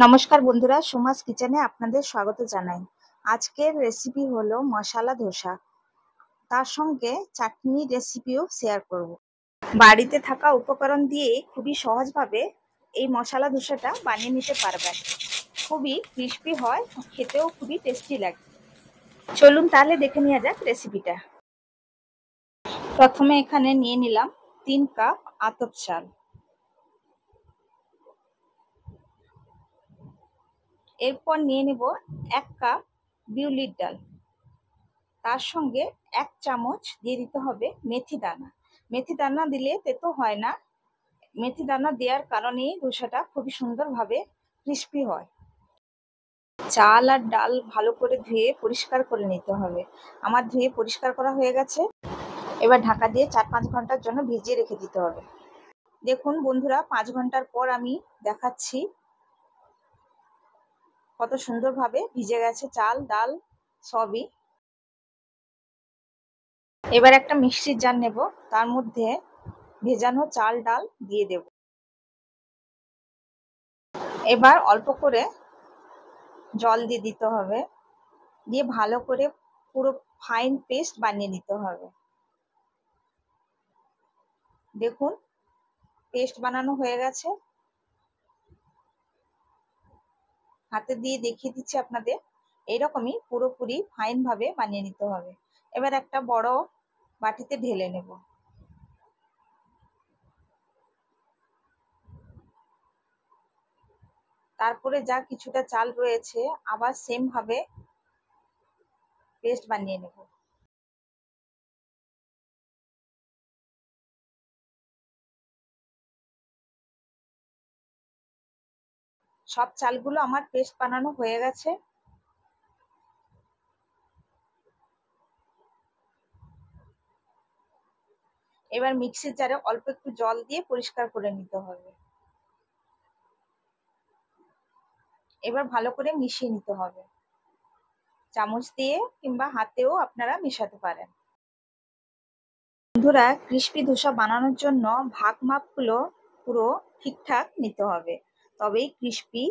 নমস্কার বন্ধুরা, সুমাস কিচেনে আপনাদের স্বাগত জানাই। আজকের রেসিপি হলো মশলা ধোসা। তার সঙ্গে চাটনি রেসিপিও শেয়ার করব। বাড়িতে থাকা উপকরণ দিয়ে খুবই সহজভাবে এই মশলা ধোসাটা বানিয়ে নিতে পারবেন। খুবই ক্রিস্পি হয়, খেতেও খুবই টেস্টি লাগে। চলুন তাহলে দেখে নেওয়া যাক রেসিপিটা। প্রথমে এখানে নিয়ে নিলাম 3 কাপ আতপ চাল। এরপর নিয়ে নেব 1 কাপ বিউলির ডাল। তার সঙ্গে 1 চামচ দিয়ে দিতে হবে মেথি দানা। মেথি দানা দিলে তেতো হয় না। মেথি দানা দেওয়ার কারণেই ধোসাটা খুবই সুন্দরভাবে ক্রিস্পি হয়। চাল আর ডাল ভালো করে ধুয়ে পরিষ্কার করে নিতে হবে। আমার ধুয়ে পরিষ্কার করা হয়ে গেছে। এবার ঢাকা দিয়ে 4-5 ঘন্টার জন্য ভিজিয়ে রেখে দিতে হবে। দেখুন বন্ধুরা, 5 ঘন্টার পর আমি দেখাচ্ছি কত সুন্দরভাবে ভিজে গেছে চাল ডাল সবই। এবার একটা মিক্সির জার নেব, তার মধ্যে ভেজানো চাল ডাল দিয়ে দেব। এবার অল্প করে জল দিয়ে দিতে হবে, দিয়ে ভালো করে পুরো ফাইন পেস্ট বানিয়ে নিতে হবে। দেখুন পেস্ট বানানো হয়ে গেছে। হাতে দিয়ে দেখিয়ে দিচ্ছি আপনাদের, এইরকমই পুরোপুরি ফাইন ভাবে বানিয়ে নিতে হবে। এবার একটা বড় বাটিতে ঢেলে নেব। তারপরে যা কিছুটা চাল রয়েছে আবার সেম ভাবে পেস্ট বানিয়ে নেব। সব চালগুলো আমার পেস্ট বানানো হয়ে গেছে। এবার মিক্সির জারে অল্প একটু জল দিয়ে পরিষ্কার করে নিতে হবে। এবার ভালো করে মিশিয়ে নিতে হবে। চামচ দিয়ে কিংবা হাতেও আপনারা মেশাতে পারেন। বন্ধুরা, ক্রিস্পি ধোসা বানানোর জন্য ভাগ মাপগুলো পুরো ঠিকঠাক নিতে হবে, তবেই ক্রিস্পি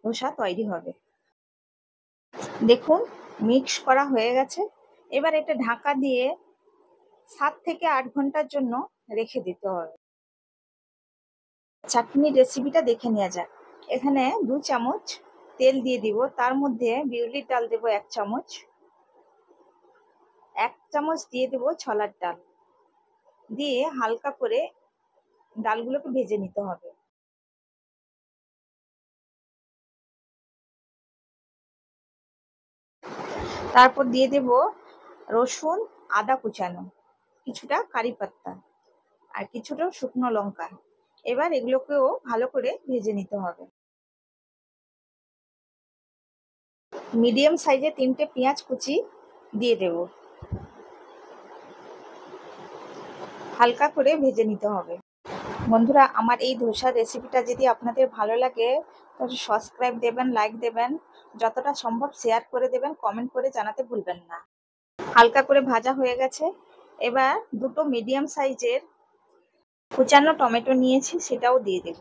ধোসা তৈরি হবে। দেখুন মিক্স করা হয়ে গেছে। এবার এটা ঢাকা দিয়ে 7 থেকে 8 ঘন্টার জন্য রেখে দিতে হবে। চাটনির রেসিপিটা দেখে নেওয়া যাক। এখানে 2 চামচ তেল দিয়ে দিব, তার মধ্যে বিউলির ডাল দেব 1 চামচ, 1 চামচ দিয়ে দেব ছোলার ডাল, দিয়ে হালকা করে ডালগুলোকে ভেজে নিতে হবে। তারপর দিয়ে দেব রসুন আদা কুচানো, কিছুটা কারি পাত্তা আর কিছুটা শুকনো লঙ্কা। এবার এগুলোকেও ভালো করে ভেজে নিতে হবে। মিডিয়াম সাইজে 3টে পেঁয়াজ কুচি দিয়ে দেব, হালকা করে ভেজে নিতে হবে। বন্ধুরা, আমার এই ধোসার রেসিপিটা যদি আপনাদের ভালো লাগে তাহলে সাবস্ক্রাইব দেবেন, লাইক দেবেন, যতটা সম্ভব শেয়ার করে দেবেন, কমেন্ট করে জানাতে ভুলবেন না। হালকা করে ভাজা হয়ে গেছে। এবার 2টো মিডিয়াম সাইজের কুচানো টমেটো নিয়েছি, সেটাও দিয়ে দেব।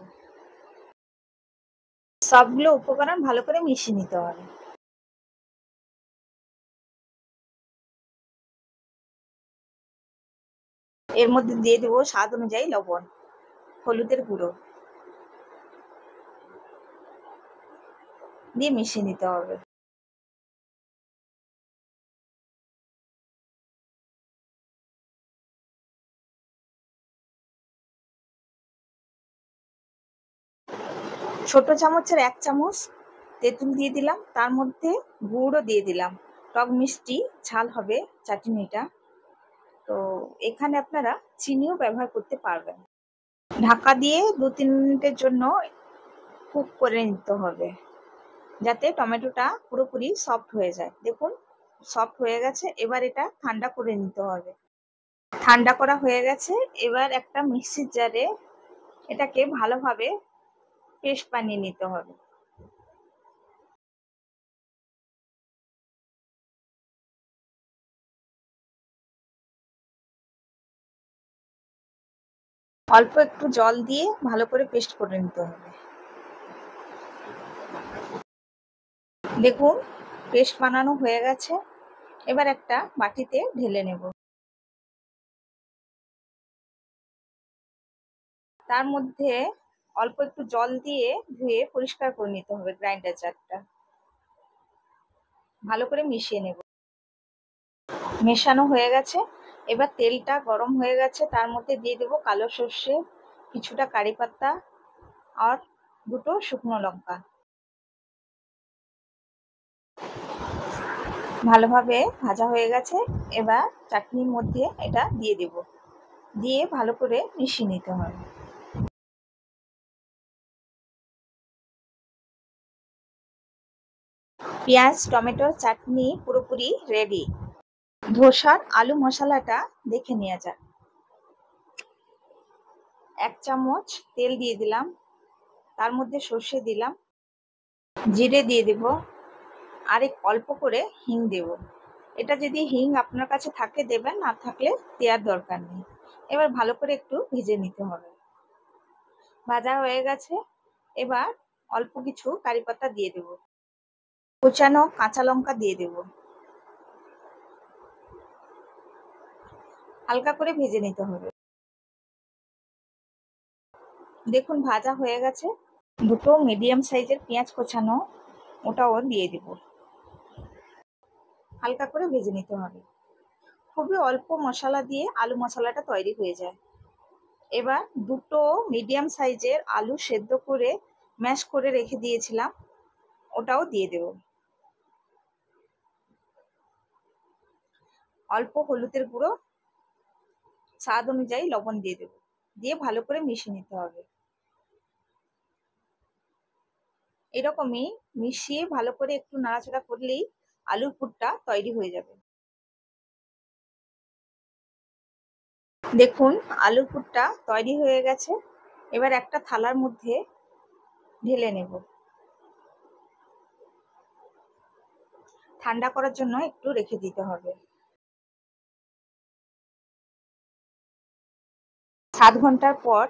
সবগুলো উপকরণ ভালো করে মিশিয়ে নিতে হবে। এর মধ্যে দিয়ে দেবো স্বাদ অনুযায়ী লবণ, হলুদের গুঁড়ো দিয়ে মিশিয়ে নিতে হবে। ছোট চামচের 1 চামচ তেঁতুল দিয়ে দিলাম, তার মধ্যে গুড়ও দিয়ে দিলাম। টক মিষ্টি ঝাল হবে চাটনিটা, তো এখানে আপনারা চিনিও ব্যবহার করতে পারবেন। ঢাকা দিয়ে 2-3 মিনিটের জন্য কুক করে নিতে হবে, যাতে টমেটোটা পুরোপুরি সফট হয়ে যায়। দেখুন সফট হয়ে গেছে। এবার এটা ঠান্ডা করে নিতে হবে। ঠান্ডা করা হয়ে গেছে। এবার একটা মিক্সির জারে এটাকে ভালোভাবে পেস্ট বানিয়ে নিতে হবে। অল্প একটু জল দিয়ে ভালো করে পেস্ট করে নিতে হবে। দেখুন পেস্ট বানানো হয়ে গেছে। এবার একটা বাটিতে ঢেলে নেব। তার মধ্যে অল্প একটু জল দিয়ে ধুয়ে পরিষ্কার করে নিতে হবে গ্রাইন্ডার জারটা। ভালো করে মিশিয়ে নেব। মেশানো হয়ে গেছে। এবার তেলটা গরম হয়ে গেছে, তার মধ্যে দিয়ে দেবো কালো সর্ষে, কিছুটা কারি পাতা আর দুটো শুকনো লঙ্কা। ভালোভাবে ভাজা হয়ে গেছে। এবার চাটনির মধ্যে এটা দিয়ে দেব, দিয়ে ভালো করে মিশিয়ে নিতে হবে। পেঁয়াজ টমেটোর চাটনি পুরোপুরি রেডি। ধোসার আলু মশলাটা দেখে নেওয়া যাক। 1 চামচ তেল দিয়ে দিলাম, তার মধ্যে সর্ষে দিলাম, জিরে দিয়ে দেব, আর অল্প করে হিং দেব। এটা যদি হিং আপনার কাছে থাকে দেবেন, না থাকলে দেওয়ার দরকার নেই। এবার ভালো করে একটু ভেজে নিতে হবে। ভাজা হয়ে গেছে। এবার অল্প কিছু কারি পাতা দিয়ে দেব, কুচানো কাঁচা লঙ্কা দিয়ে দেব, হালকা করে ভেজে নিতে হবে। দেখুন ভাজা হয়ে গেছে। দুটো মিডিয়াম সাইজের পেঁয়াজ কোচানো, ওটাও দিয়ে দেব, হালকা করে ভেজে নিতে হবে। খুবই অল্প মশলা দিয়ে আলু মশলাটা তৈরি হয়ে যায়। এবার দুটো মিডিয়াম সাইজের আলু সেদ্ধ করে ম্যাশ করে রেখে দিয়েছিলাম, ওটাও দিয়ে দেব। অল্প হলুদের গুঁড়ো, স্বাদ অনুযায়ী লবণ দিয়ে দেব, দিয়ে ভালো করে মিশিয়ে নিতে হবে। এরকমই মিশিয়ে ভালো করে একটু নাড়াচাড়া করলেই আলুর পুরটা তৈরি হয়ে যাবে। দেখুন আলুর পুরটা তৈরি হয়ে গেছে। এবার একটা থালার মধ্যে ঢেলে নেব। ঠান্ডা করার জন্য একটু রেখে দিতে হবে। 7 ঘন্টার পর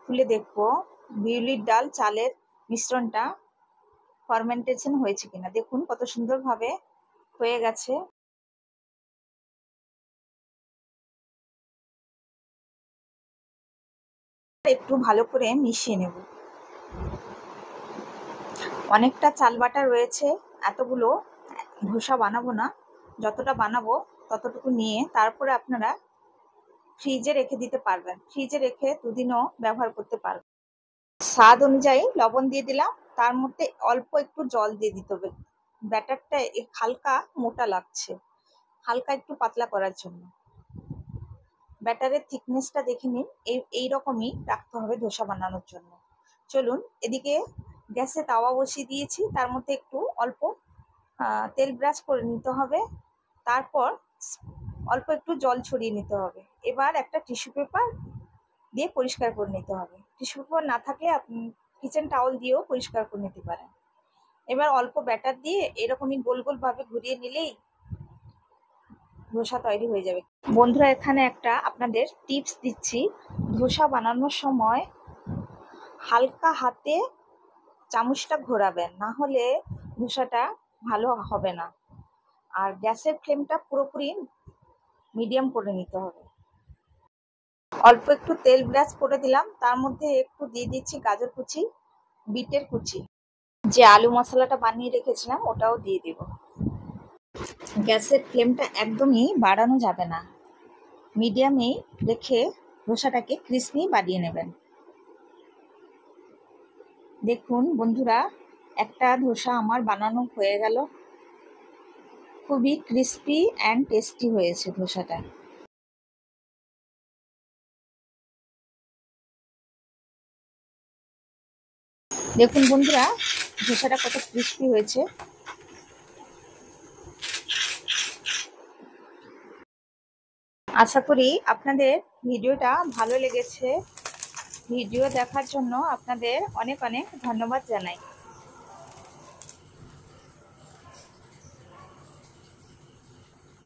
খুলে দেখবো বিউলির ডাল চালের মিশ্রণটা ফার্মেন্টেশন হয়েছে কিনা। দেখুন কত সুন্দরভাবে হয়ে গেছে। একটু ভালো করে মিশিয়ে নেব। অনেকটা চাল বাটা রয়েছে, এতগুলো ধোসা বানাবো না, যতটা বানাবো ততটুকু নিয়ে তারপরে আপনারা ফ্রিজে রেখে দিতে পারবেন। ফ্রিজে রেখে দুদিনও ব্যবহার করতে পারবেন। স্বাদ অনুযায়ী লবণ দিয়ে দিলাম, তার মধ্যে অল্প একটু জল দিয়ে দিতে হবে। ব্যাটারটা হালকা মোটা লাগছে, হালকা একটু পাতলা করার জন্য। ব্যাটারের থিকনেসটা দেখে নিন, এই রকমই রাখতে হবে ধোসা বানানোর জন্য। চলুন এদিকে গ্যাসে তাওয়া বসিয়ে দিয়েছি, তার মধ্যে একটু অল্প তেল ব্রাশ করে নিতে হবে। তারপর অল্প একটু জল ছড়িয়ে নিতে হবে। এবার একটা টিস্যু পেপার দিয়ে পরিষ্কার করে নিতে হবে। টিস্যু পেপার না থাকলে আপনি কিচেন টাওয়াল দিয়েও পরিষ্কার করে নিতে পারেন। এবার অল্প ব্যাটার দিয়ে এরকমই গোল গোল ভাবে ঘুরিয়ে নিলেই ধোসা তৈরি হয়ে যাবে। বন্ধুরা এখানে একটা আপনাদের টিপস দিচ্ছি। ধোসা বানানোর সময় হালকা হাতে চামচটা ঘোরাবেন, না হলে ধোসাটা ভালো হবে না। আর গ্যাসের ফ্লেমটা পুরোপুরি মিডিয়াম করে নিতে হবে। অল্প একটু তেল ব্রাশ করে দিলাম, তার মধ্যে একটু দিয়ে দিচ্ছি গাজর কুচি, বিটের কুচি, যে আলু মশলাটা বানিয়ে রেখেছিলাম ওটাও দিয়ে দেব। গ্যাসের ফ্লেমটা একদমই বাড়ানো যাবে না, মিডিয়ামে রেখে ধোসাটাকে ক্রিস্পি বানিয়ে নেবেন। দেখুন বন্ধুরা একটা ধোসা আমার বানানো হয়ে গেল। খুবই ক্রিস্পি অ্যান্ড টেস্টি হয়েছে ধোসাটা। দেখুন বন্ধুরা ধোসাটা কত ক্রিস্পি হয়েছে। আশা করি আপনাদের ভিডিওটা ভালো লেগেছে। ভিডিও দেখার জন্য আপনাদের অনেক অনেক ধন্যবাদ জানাই।